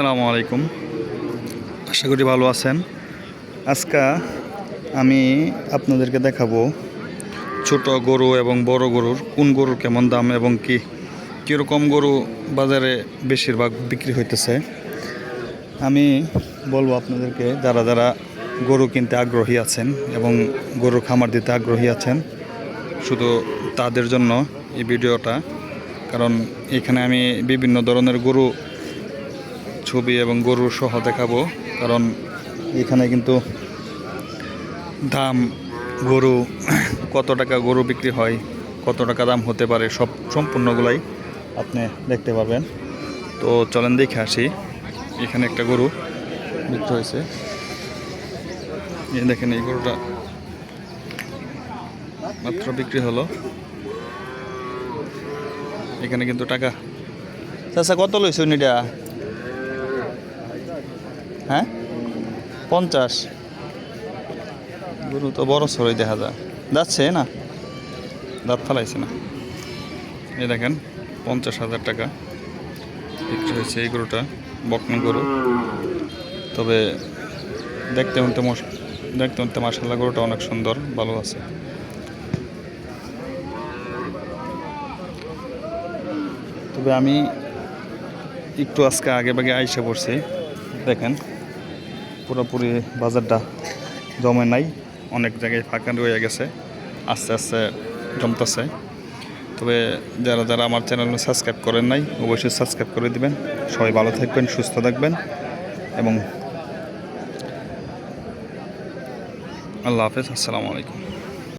আসসালামু আলাইকুম। আশা করি ভালো আছেন। আজকে আমি আপনাদেরকে দেখাবো ছোট গরু এবং বড় গরুর কোন গরুর কেমন দাম এবং কীরকম গরু বাজারে বেশিরভাগ বিক্রি হইতেছে। আমি বলবো আপনাদেরকে যারা যারা গরু কিনতে আগ্রহী আছেন এবং গরুর খামার দিতে আগ্রহী আছেন, শুধু তাদের জন্য এই ভিডিওটা। কারণ এখানে আমি বিভিন্ন ধরনের গরু ছবি এবং গরুর সহ দেখাবো। কারণ এখানে কিন্তু দাম, গরু কত টাকা গরু বিক্রি হয়, কত টাকা দাম হতে পারে, সব সম্পূর্ণগুলাই আপনি দেখতে পারবেন। তো চলেন দেখে আসি। এখানে একটা গরু বিক্রি হয়েছে, এই দেখেন, এই গরুটা মাত্র বিক্রি হলো। এখানে কিন্তু টাকা, চাচা কত লইছে উনিটা? হ্যাঁ, 50। গরু তো বড় সরই দেখা যায়, যাচ্ছে না, দাঁত ফালাইছে না। এই দেখেন 50,000 টাকা বিক্রি হয়েছে এই গরুটা, বকনা গরু। তবে দেখতে দেখতে মাশাআল্লাহ গরুটা অনেক সুন্দর, ভালো আছে। তবে আমি একটু আজকে আগে ভাগে আইসা পড়ছি। দেখেন পুরোপুরি বাজারটা জমে নাই, অনেক জায়গায় ফাঁকা রয়ে গেছে, আস্তে আস্তে জমতেছে। তবে যারা যারা আমার চ্যানেল সাবস্ক্রাইব করেন নাই, অবশ্যই সাবস্ক্রাইব করে দিবেন। সবাই ভালো থাকবেন, সুস্থ থাকবেন এবং আল্লাহ হাফেজ। আসসালামু আলাইকুম।